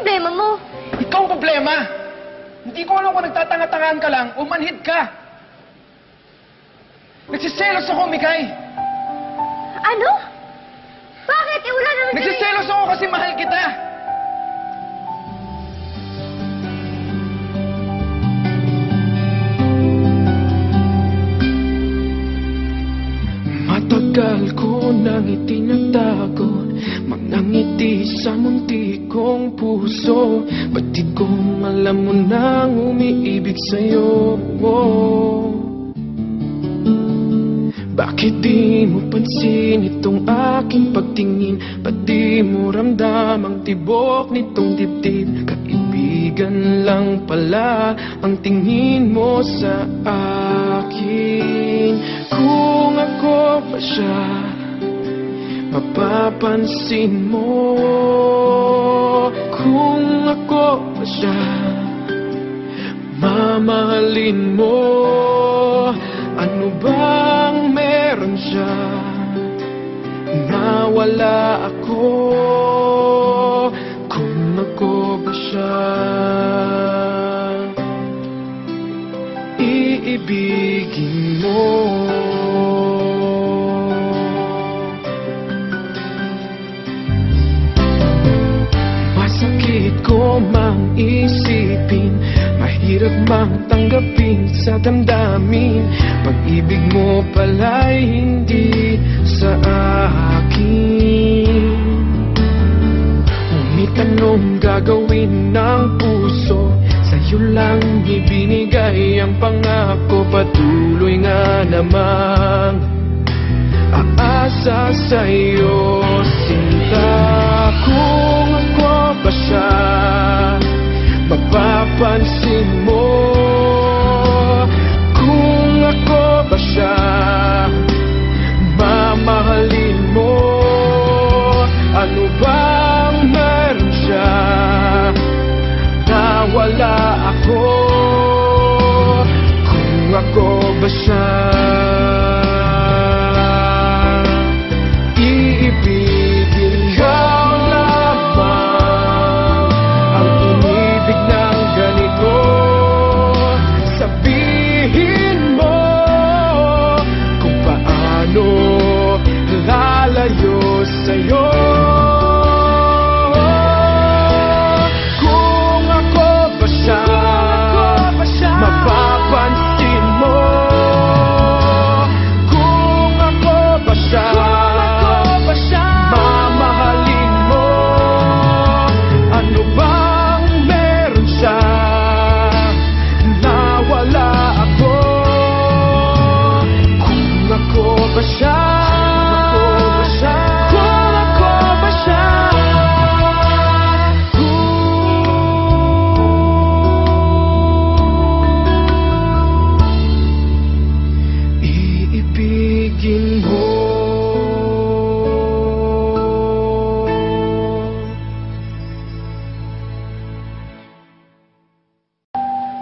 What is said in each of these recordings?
problema mo? Ikaw ang problema! Hindi ko alam kung nagtatanga-tangaan ka lang o manhid ka. Nagsiselos ako, Mikay. Ano? Bakit? Wala naman Nagsiselos ako kasi mahal kita. Matagal ko nang itinatago mga ngiti sa munti kong puso. Ba't di kong alam mo nang umiibig sa'yo? Bakit di mo pansin itong aking pagtingin? Ba't di mo ramdam ang tibok nitong dibdib? Kaibigan lang pala ang tingin mo sa akin. Kung ako pa siya, mapapansin mo. Kung ako pa siya, mamahalin mo. Ano bang meron siya na wala ako? Kung ako ba siya, iibigin mo. Masakit ko mang isipin, mahirap mang tanggapin sa damdamin. Pag-ibig mo pala'y hindi sa akin. Umitanong gagawin ng puso, sa'yo lang ibinigay ang pangako. Patuloy nga namang aasa sa'yo, sinta. Kung ako ba siya, mapapansin mo. Kung ako ba siya, mamahalin mo. Ano bang meron siya na wala ako? Kung ako ba siya, iibigin ikaw lamang ang inibig ng ganito. Sabihin mo kung paano lalayo sa'yo. Kung ako ba siya, mapapansin mo. Kung ako ba siya, mamahalin mo. Ano bang meron siya na wala ako? Kung ako ba siya, kung ako ba siya, iibigin mo.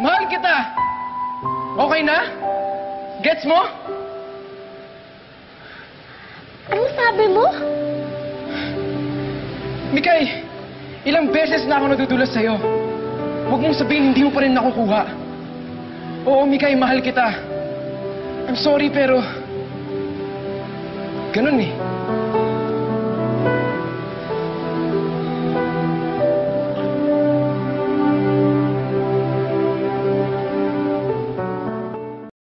Mahal kita! Okay na? Gets mo? Anong sabi mo? Mikay, ilang beses na ako nadudulas sa'yo. Huwag mong sabihin hindi mo pa rin nakukuha. Oo, Mikay, mahal kita. I'm sorry pero ganun eh.